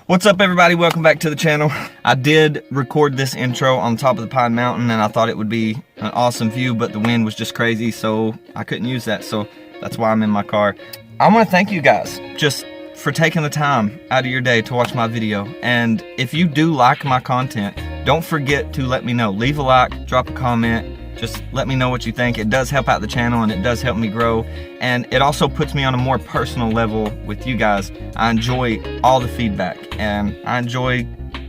What's up, everybody? Welcome back to the channel. I did record this intro on top of the Pine Mountain and I thought it would be an awesome view, but the wind was just crazy, so I couldn't use that, so that's why I'm in my car. I want to thank you guys just for taking the time out of your day to watch my video. And if you do like my content, don't forget to let me know. Leave a like, drop a comment, just let me know what you think. It does help out the channel and it does help me grow. And it also puts me on a more personal level with you guys. I enjoy all the feedback and I enjoy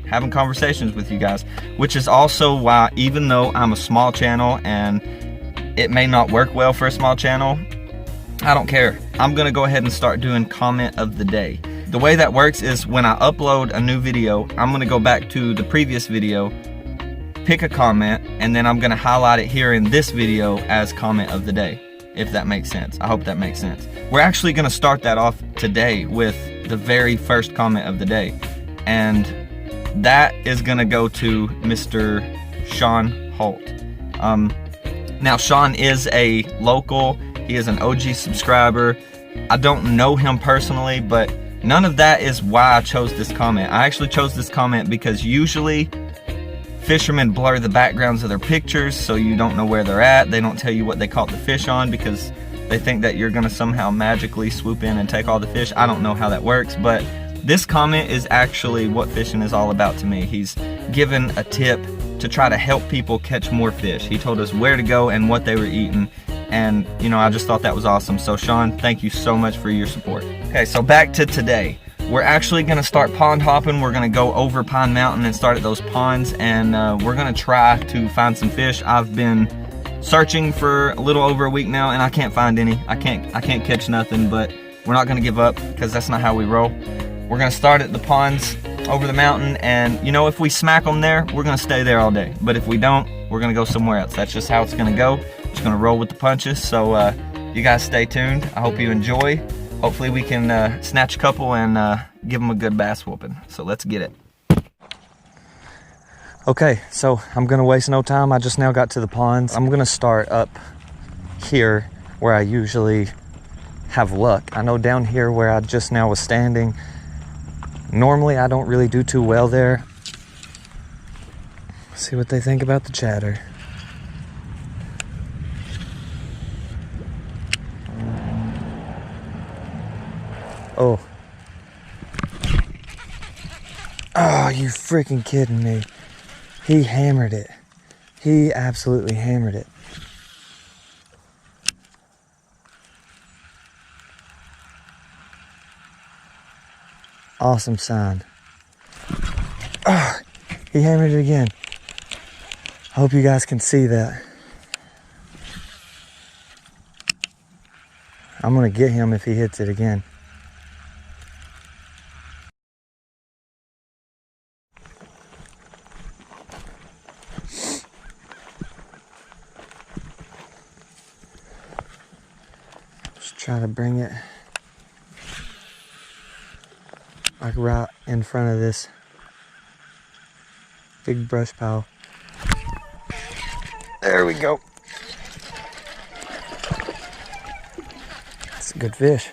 having conversations with you guys, which is also why, even though I'm a small channel and it may not work well for a small channel, I don't care. I'm gonna go ahead and start doing comment of the day. The way that works is when I upload a new video, I'm gonna go back to the previous video, pick a comment, and then I'm gonna highlight it here in this video as comment of the day, if that makes sense. I hope that makes sense. We're actually gonna start that off today with the very first comment of the day. And that is gonna go to Mr. Sean Holt. Now Sean is a local, he is an OG subscriber. I don't know him personally, but none of that is why I chose this comment. I actually chose this comment because usually fishermen blur the backgrounds of their pictures so you don't know where they're at. They don't tell you what they caught the fish on because they think that you're gonna somehow magically swoop in and take all the fish. I don't know how that works, but this comment is actually what fishing is all about to me. He's given a tip to try to help people catch more fish. He told us where to go and what they were eating. And you know, I just thought that was awesome. So Sean, thank you so much for your support. Okay, so back to today. We're actually gonna start pond hopping. We're gonna go over Pine Mountain and start at those ponds, and we're gonna try to find some fish. I've been searching for a little over a week now and I can't find any. I can't catch nothing, but we're not gonna give up because that's not how we roll. We're gonna start at the ponds over the mountain, and you know, if we smack them there, we're gonna stay there all day. But if we don't, we're gonna go somewhere else. That's just how it's gonna go. Just gonna roll with the punches. So you guys stay tuned. I hope you enjoy. Hopefully we can snatch a couple and give them a good bass whooping. So let's get it. Okay, so I'm gonna waste no time. I just now got to the ponds. I'm gonna start up here where I usually have luck. I know down here where I just now was standing, normally I don't really do too well there. See what they think about the chatter. Oh. Oh, you freaking kidding me. He hammered it. He absolutely hammered it. Awesome sign. Oh, he hammered it again. I hope you guys can see that. I'm gonna get him if he hits it again. Try to bring it like right in front of this big brush pile. There we go. That's a good fish.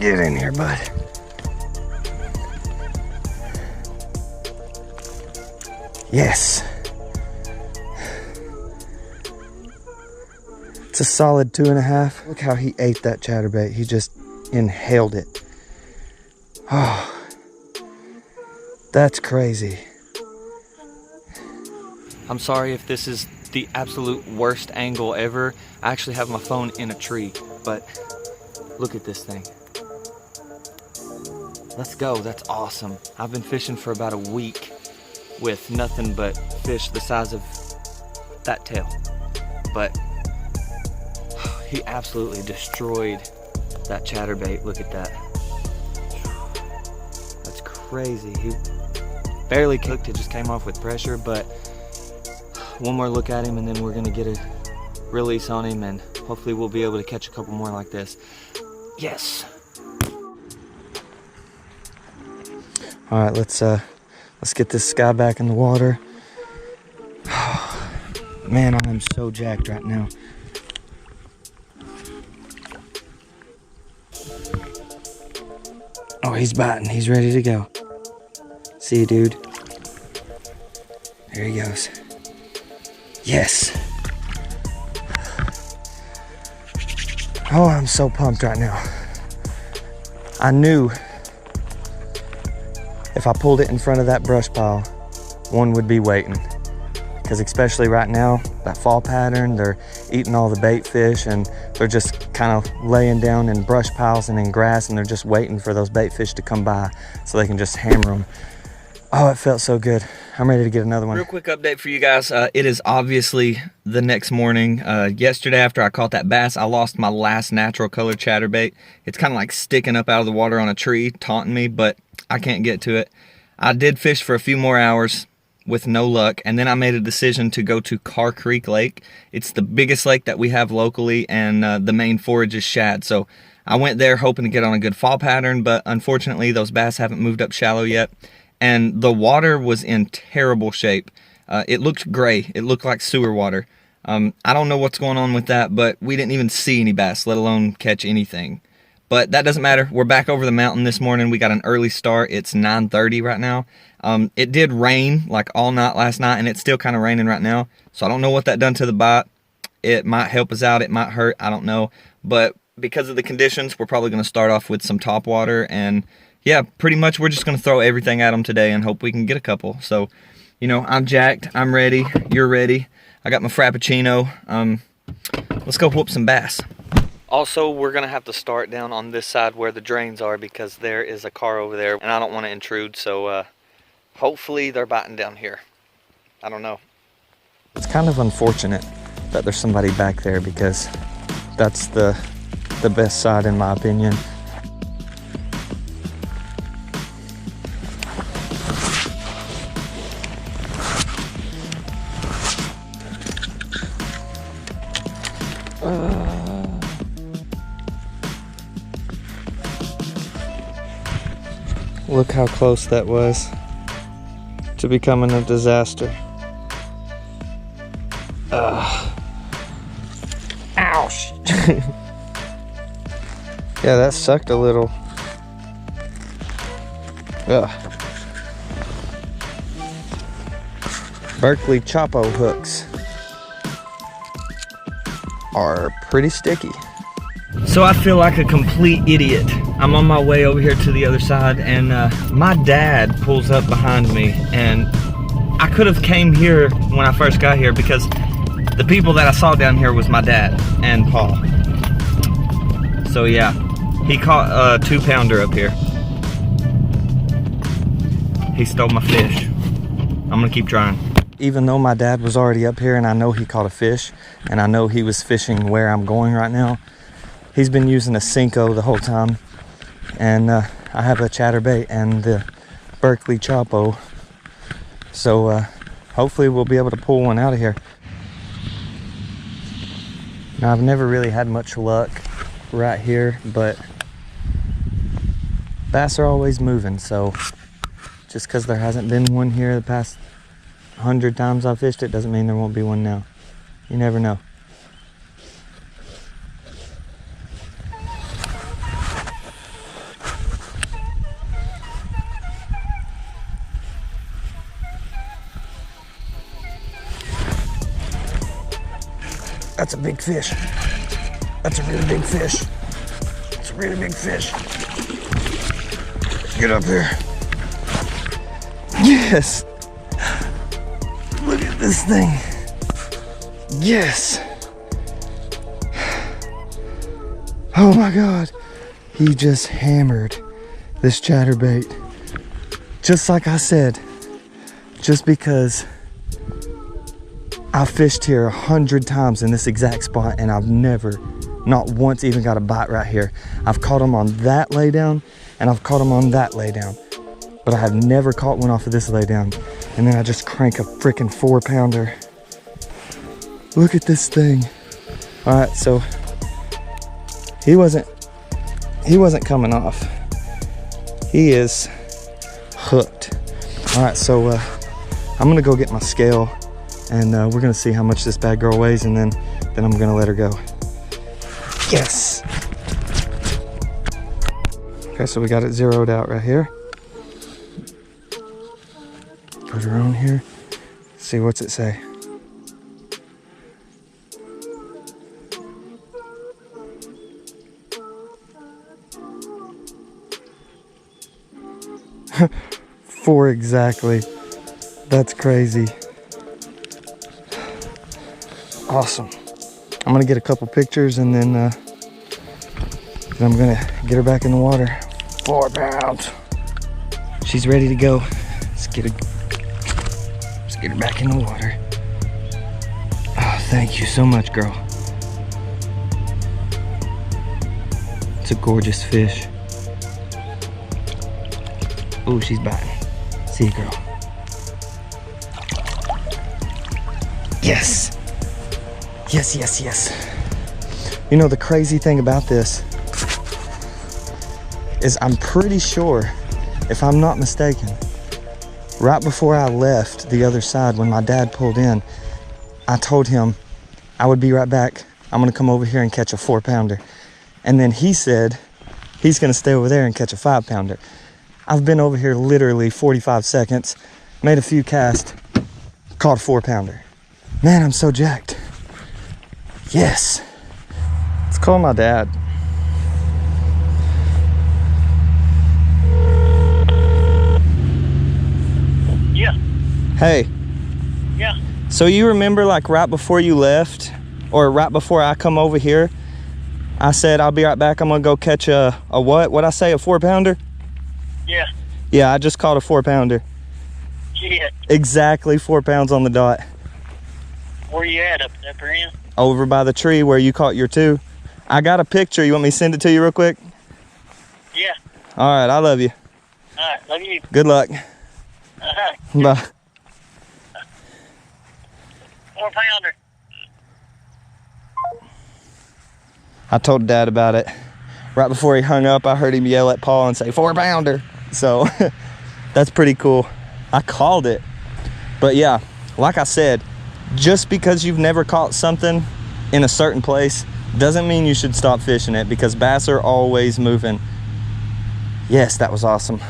Get in here, bud. Yes. It's a solid 2.5. Look how he ate that chatterbait. He just inhaled it. Oh, that's crazy. I'm sorry if this is the absolute worst angle ever. I actually have my phone in a tree, but look at this thing. Let's go, that's awesome. I've been fishing for about a week with nothing but fish the size of that tail. But he absolutely destroyed that chatterbait. Look at that. That's crazy. He barely cooked, it just came off with pressure, but one more look at him and then we're gonna get a release on him and hopefully we'll be able to catch a couple more like this. Yes. All right, let's Let's get this guy back in the water. Man, I am so jacked right now. Oh, he's biting. He's ready to go. See you, dude. There he goes. Yes. Oh, I'm so pumped right now. I knew if I pulled it in front of that brush pile, one would be waiting. Because especially right now, that fall pattern, they're eating all the bait fish and they're just kind of laying down in brush piles and in grass, and they're just waiting for those bait fish to come by so they can just hammer them. Oh, it felt so good. I'm ready to get another one. Real quick update for you guys. It is obviously the next morning. Yesterday after I caught that bass, I lost my last natural color chatterbait. It's kind of like sticking up out of the water on a tree, taunting me, but I can't get to it. I did fish for a few more hours with no luck, and then I made a decision to go to Carr Creek Lake. It's the biggest lake that we have locally, and the main forage is shad. So I went there hoping to get on a good fall pattern, but unfortunately those bass haven't moved up shallow yet. And the water was in terrible shape. It looked gray. It looked like sewer water. I don't know what's going on with that, but we didn't even see any bass, let alone catch anything. But that doesn't matter. We're back over the mountain this morning. We got an early start. It's 9:30 right now. It did rain like all night last night, and it's still kind of raining right now. So I don't know what that done to the bite. It might help us out. It might hurt. I don't know. But because of the conditions, we're probably going to start off with some top water. And yeah, pretty much we're just going to throw everything at them today and hope we can get a couple. So, you know, I'm jacked. I'm ready. You're ready. I got my Frappuccino. Let's go whoop some bass. Also, we're going to have to start down on this side where the drains are because there is a car over there and I don't want to intrude. So hopefully they're biting down here. I don't know. It's kind of unfortunate that there's somebody back there because that's the best side in my opinion. Look how close that was to becoming a disaster. Ouch. Yeah, that sucked a little. Berkley Chopo hooks are pretty sticky. So I feel like a complete idiot. I'm on my way over here to the other side, and my dad pulls up behind me, and I could have came here when I first got here because the people that I saw down here was my dad and Paul. So yeah, he caught a 2-pounder up here. He stole my fish. I'm gonna keep trying. Even though my dad was already up here and I know he caught a fish and I know he was fishing where I'm going right now, he's been using a Senko the whole time. And I have a chatterbait and the Berkley Chopo. So hopefully we'll be able to pull one out of here. Now I've never really had much luck right here, but bass are always moving. So just because there hasn't been one here the past 100 times I've fished it doesn't mean there won't be one now. You never know. That's a big fish. That's a really big fish. It's a really big fish. Get up here. Yes. Look at this thing. Yes. Oh my God. He just hammered this chatterbait. Just like I said, just because I've fished here 100 times in this exact spot and I've never, not once even got a bite right here. I've caught them on that laydown and I've caught them on that laydown, but I have never caught one off of this laydown. And then I just crank a freaking 4-pounder. Look at this thing. All right, so he wasn't coming off. He is hooked. All right, so I'm gonna go get my scale, and we're gonna see how much this bad girl weighs, and then I'm gonna let her go. Yes. Okay, so we got it zeroed out right here. Put her on here. See, what's it say? Four exactly. That's crazy. Awesome. I'm gonna get a couple pictures, and then I'm gonna get her back in the water. 4 pounds. She's ready to go. Let's get her back in the water. Oh, thank you so much, girl. It's a gorgeous fish. Oh, she's biting. See you, girl. Yes. Yes, yes, yes. You know, the crazy thing about this is I'm pretty sure, if I'm not mistaken, right before I left the other side, when my dad pulled in, I told him I would be right back. I'm gonna come over here and catch a 4-pounder. And then he said he's gonna stay over there and catch a 5-pounder. I've been over here literally 45 seconds, made a few casts, caught a 4-pounder. Man, I'm so jacked. Yes. Let's call my dad. Yeah. Hey. Yeah. So you remember, like, right before you left, or right before I come over here, I said I'll be right back, I'm gonna go catch a what? What'd I say, a 4-pounder? Yeah. Yeah, I just caught a 4-pounder. Yeah. Exactly 4 pounds on the dot. Where you at, up at the upper end? Over by the tree where you caught your 2. I got a picture. You want me to send it to you real quick? Yeah. All right, I love you. All right, love you. Good luck. Bye. 4-pounder. I told Dad about it. Right before he hung up, I heard him yell at Paul and say 4-pounder. So that's pretty cool. I called it. But yeah, like I said, just because you've never caught something in a certain place doesn't mean you should stop fishing it, because bass are always moving. Yes, that was awesome.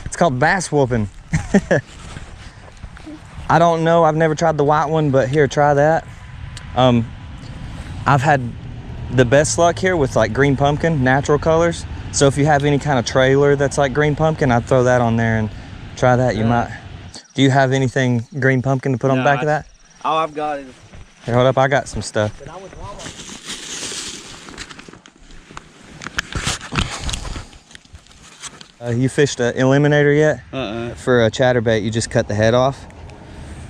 It's called bass whooping. I don't know, I've never tried the white one, but here, try that. I've had the best luck here with like green pumpkin, natural colors. So if you have any kind of trailer that's like green pumpkin, I'd throw that on there and try that. You might. Do you have anything green pumpkin to put on the back of that? All I've got is... Here, hold up, I got some stuff. You fished an eliminator yet? For a chatterbait, you just cut the head off.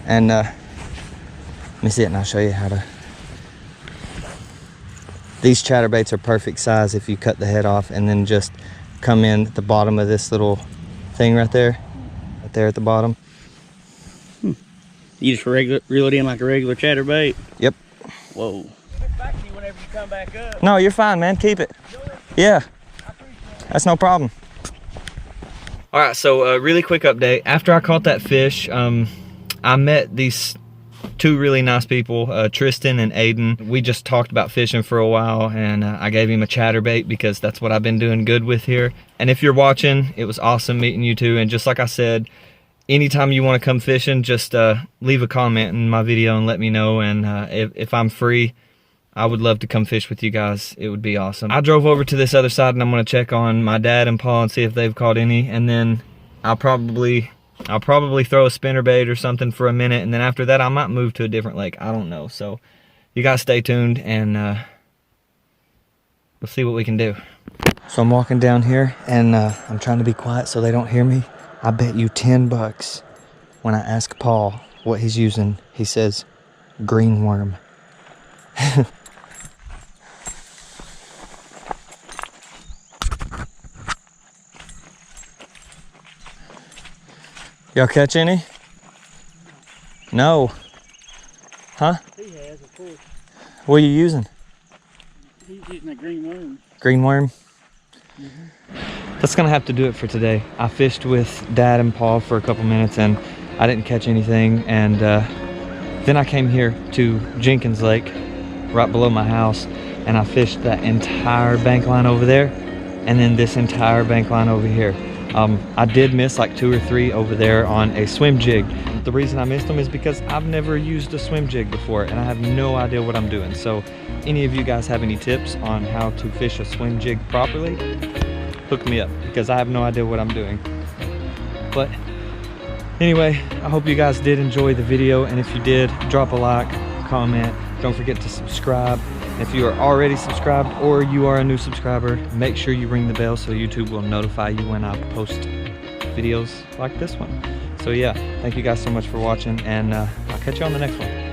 And let me see it and I'll show you how to. These chatterbaits are perfect size if you cut the head off and then just come in at the bottom of this little thing right there at the bottom. You just reel it in like a regular chatterbait? Yep. Whoa. Give it back to you whenever you come back up. No, you're fine, man. Keep it. Yeah. That's no problem. All right, so really quick update. After I caught that fish, I met these 2 really nice people, Tristan and Aiden. We just talked about fishing for a while, and I gave him a chatterbait because that's what I've been doing good with here. And if you're watching, it was awesome meeting you 2. And just like I said, anytime you want to come fishing, just leave a comment in my video and let me know. And if I'm free, I would love to come fish with you guys. It would be awesome. I drove over to this other side, and I'm going to check on my dad and Paul and see if they've caught any. And then I'll probably throw a spinnerbait or something for a minute, and then after that I might move to a different lake. I don't know. So you guys stay tuned, and we'll see what we can do. So I'm walking down here, and I'm trying to be quiet so they don't hear me. I bet you $10 when I ask Paul what he's using, he says green worm. Y'all catch any? No. Huh? He has, of course. What are you using? He's using a green worm. Green worm? That's gonna have to do it for today. I fished with Dad and Paul for a couple minutes and I didn't catch anything, and then I came here to Jenkins Lake right below my house and I fished that entire bank line over there and then this entire bank line over here. I did miss like 2 or 3 over there on a swim jig. The reason I missed them is because I've never used a swim jig before and I have no idea what I'm doing. So any of you guys have any tips on how to fish a swim jig properly, hook me up, because I have no idea what I'm doing. But anyway, I hope you guys did enjoy the video, and if you did, drop a like, comment, don't forget to subscribe. If you are already subscribed or you are a new subscriber, make sure you ring the bell so YouTube will notify you when I post videos like this one. So yeah, thank you guys so much for watching, and I'll catch you on the next one.